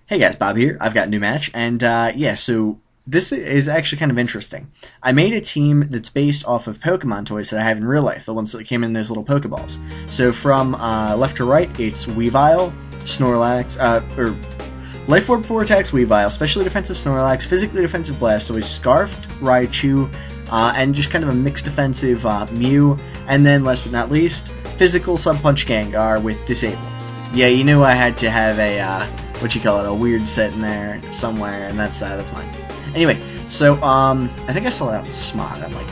Hey guys, Bob here. I've got a new match, and yeah, so this is actually kind of interesting. I made a team that's based off of Pokemon toys that I have in real life, the ones that came in those little Pokeballs. So from left to right, it's Weavile, Snorlax, or Life Orb 4 attacks Weavile, Specially Defensive Snorlax, Physically Defensive Blastoise, Scarfed Raichu, and just kind of a mixed defensive Mew, and then last but not least, Physical Sub-Punch Gengar with Disable. Yeah, you knew I had to have a, a weird set in there somewhere, and that's mine. Anyway, so, I think I saw it out in Smog on, like,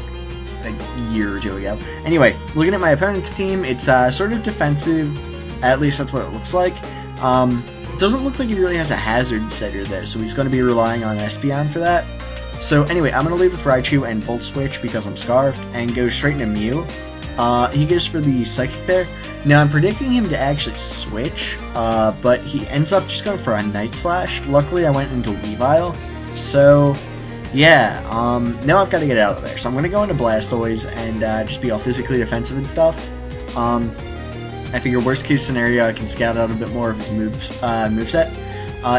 a year or two ago. Anyway, looking at my opponent's team, it's, sort of defensive, at least that's what it looks like. Doesn't look like he really has a hazard setter there, so he's going to be relying on Espeon for that. So anyway, I'm going to lead with Raichu and Volt Switch because I'm Scarfed, and go straight into Mew. He goes for the Psychic there. Now, I'm predicting him to actually switch, but he ends up just going for a Night Slash. Luckily, I went into Weavile, so, yeah, now I've got to get out of there. So I'm going to go into Blastoise and just be all physically defensive and stuff. I figure worst case scenario, I can scout out a bit more of his moveset.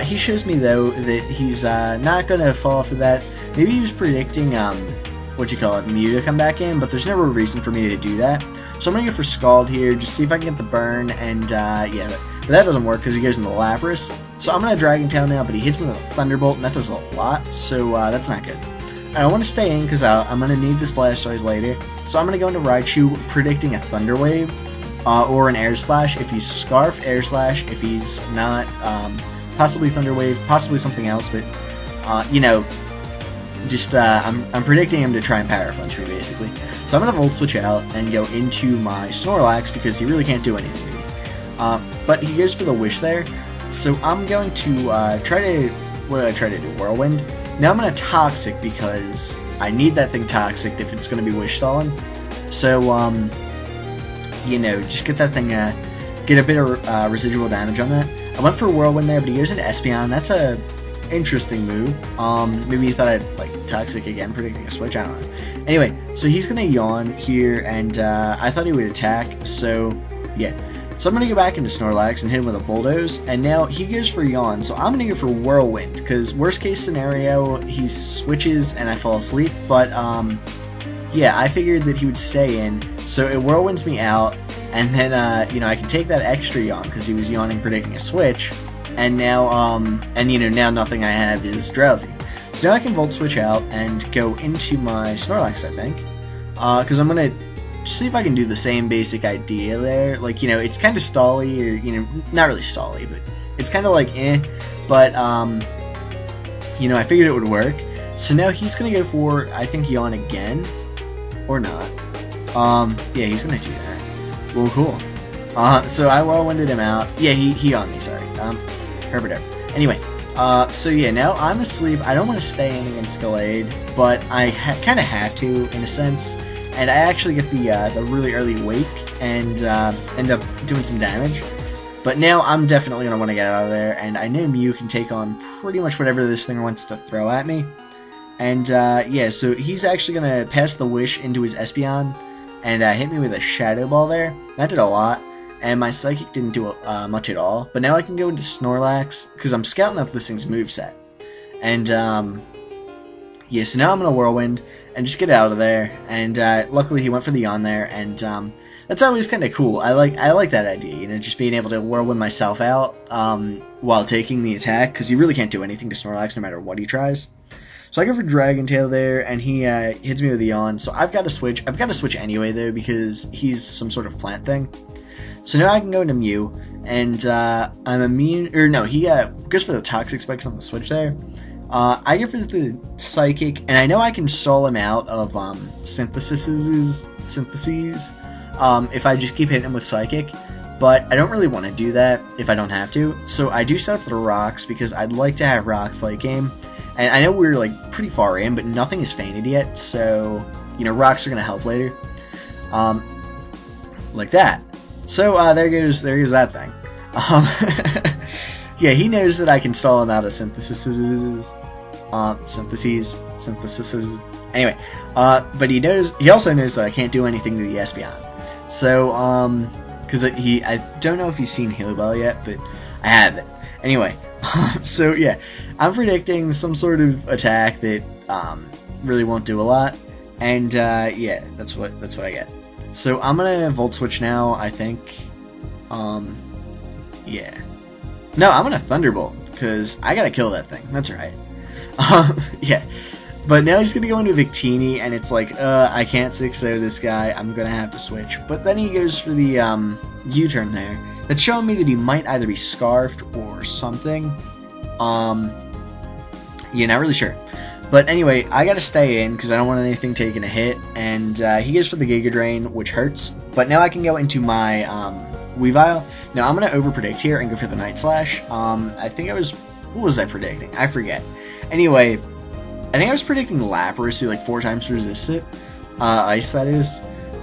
He shows me, though, that he's not going to fall for that. Maybe he was predicting, Mew to come back in, but there's never a reason for me to do that. So I'm going to go for Scald here, just see if I can get the burn, and yeah, but that doesn't work because he goes into Lapras. So I'm going to Dragon Tail now, but he hits me with a Thunderbolt, and that does a lot, so that's not good. I want to stay in because I'm going to need this Blastoise later. So I'm going to go into Raichu, predicting a Thunder Wave, or an Air Slash. If he's Scarf, Air Slash. If he's not, possibly Thunder Wave, possibly something else, but, you know, just, I'm predicting him to try and Power Punch me, basically. So I'm going to Volt Switch out and go into my Snorlax because he really can't do anything to me. But he goes for the Wish there, so I'm going to what did I try to do? Whirlwind? Now I'm going to Toxic because I need that thing Toxic if it's going to be Wish Stalling. So, you know, just get that thing, get a bit of residual damage on that. I went for Whirlwind there, but he goes into Espeon. That's a interesting move. Maybe he thought I'd like Toxic again, predicting a switch. I don't know. Anyway, so he's gonna yawn here, and I thought he would attack. So yeah, so I'm gonna go back into Snorlax and hit him with a Bulldoze, and now he goes for yawn. So I'm gonna go for Whirlwind because worst case scenario he switches and I fall asleep. But yeah, I figured that he would stay in, so it Whirlwinds me out, and then you know, I can take that extra yawn because he was yawning, predicting a switch. And now, you know, now nothing I have is Drowsy. So now I can Volt Switch out and go into my Snorlax, I think. Because I'm going to see if I can do the same basic idea there. Like, you know, it's kind of stally, or, you know, not really stally, but it's kind of like, eh. But, you know, I figured it would work. So now he's going to go for, I think, Yawn again. Or not. Yeah, he's going to do that. Well, cool. So I Whirlwinded him out. Yeah, he on me, sorry. Herberto. Anyway, so yeah, now I'm asleep. I don't want to stay in against Gallade, but I kind of have to, in a sense. And I actually get the really early wake and end up doing some damage. But now I'm definitely going to want to get out of there, and I know Mew can take on pretty much whatever this thing wants to throw at me. And yeah, so he's actually going to pass the Wish into his Espeon and hit me with a Shadow Ball there. That did a lot. And my Psychic didn't do much at all. But now I can go into Snorlax, because I'm scouting out this thing's moveset. And, yeah, so now I'm going to Whirlwind, and just get out of there. And, luckily he went for the Yawn there, and, that's always kind of cool. I like that idea, you know, just being able to Whirlwind myself out, while taking the attack, because he really can't do anything to Snorlax no matter what he tries. So I go for Dragon Tail there, and he, hits me with the Yawn, so I've got to switch. I've got to switch anyway, though, because he's some sort of plant thing. So now I can go into Mew, and I'm immune, or no, he goes for the Toxic Spikes on the switch there. I go for the Psychic, and I know I can stall him out of syntheses if I just keep hitting him with Psychic, but I don't really want to do that if I don't have to. So I do set up the Rocks, because I'd like to have Rocks late game, and I know we're like pretty far in, but nothing is fainted yet, so, you know, Rocks are going to help later. Like that. So, there goes that thing. Yeah, he knows that I can stall him out of syntheses. Anyway, but he also knows that I can't do anything to the Espeon. So, because I don't know if he's seen Heal Bell yet, but I have it. Anyway, So yeah, I'm predicting some sort of attack that really won't do a lot, and yeah, that's what I get. So I'm gonna Volt Switch now, I think. Yeah. No, I'm gonna Thunderbolt, because I gotta kill that thing. That's right. Yeah. But now he's gonna go into Victini, and it's like, I can't 6-0 this guy, I'm gonna have to switch. But then he goes for the U-turn there. That's showing me that he might either be Scarfed or something. Yeah, not really sure. But anyway, I gotta stay in, because I don't want anything taking a hit. And he goes for the Giga Drain, which hurts. But now I can go into my Weavile. Now I'm gonna overpredict here and go for the Night Slash. I think I was... What was I predicting? I forget. Anyway, I think I was predicting Lapras, who like 4 times resist it. Ice, that is.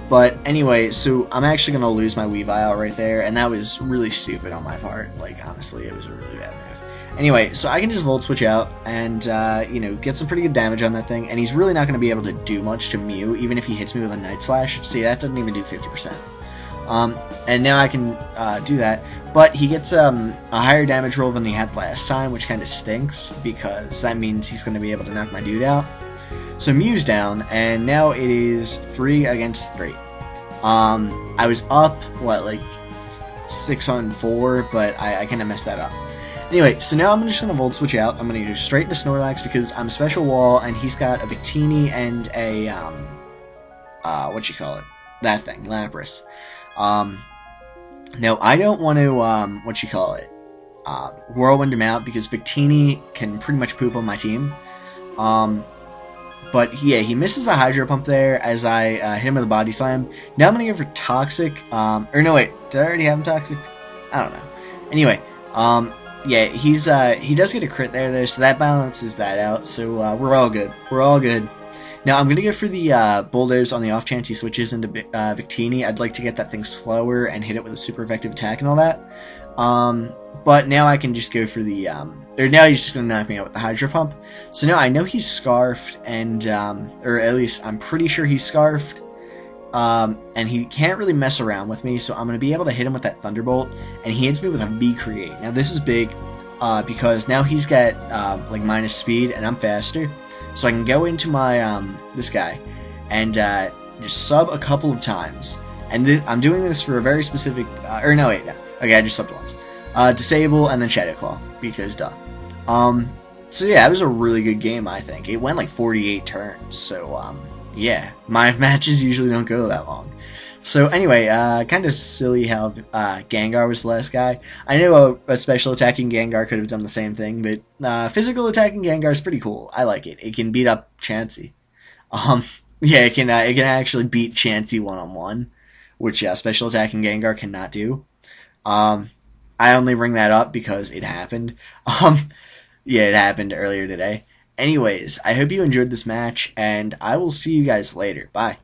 But anyway, so I'm actually going to lose my Weavile right there, and that was really stupid on my part. Like, honestly, it was a really bad move. Anyway, so I can just Volt Switch out and, you know, get some pretty good damage on that thing, and he's really not going to be able to do much to Mew, even if he hits me with a Night Slash. See, that doesn't even do 50%. And now I can do that, but he gets a higher damage roll than he had last time, which kind of stinks, because that means he's going to be able to knock my dude out. So Mew's down, and now it is 3 against 3. I was up, what, like 6-4, but I kind of messed that up. Anyway, so now I'm just going to Volt Switch out. I'm going to go straight into Snorlax because I'm Special Wall, and he's got a Victini and a, that thing, Lapras. Now, I don't want to, Whirlwind him out because Victini can pretty much poop on my team. But yeah, he misses the Hydro Pump there as I hit him with a Body Slam. Now I'm going to go for Toxic. Or no, wait. Did I already have him Toxic? I don't know. Anyway, yeah, he does get a crit there, though, so that balances that out. So we're all good. We're all good. Now I'm going to go for the Bulldoze on the off chance he switches into Victini. I'd like to get that thing slower and hit it with a super effective attack and all that. But now I can just go for the, or now he's just going to knock me out with the Hydro Pump. So now I know he's Scarfed, and, or at least I'm pretty sure he's Scarfed, and he can't really mess around with me, so I'm going to be able to hit him with that Thunderbolt, and he hits me with a V-Create. Now this is big, because now he's got, like, minus speed, and I'm faster, so I can go into my, this guy, and, just sub a couple of times, and I'm doing this for a very specific, or no, wait, no. Okay, I just subbed once. Disable, and then Shadow Claw, because duh. So yeah, it was a really good game, I think. It went like 48 turns, so, yeah. My matches usually don't go that long. So anyway, kind of silly how Gengar was the last guy. I know a special attacking Gengar could have done the same thing, but physical attacking Gengar is pretty cool. I like it. It can beat up Chansey. Yeah, it can actually beat Chansey one-on-one, which special attacking Gengar cannot do. I only bring that up because it happened. Yeah, it happened earlier today. Anyways, I hope you enjoyed this match, and I will see you guys later. Bye.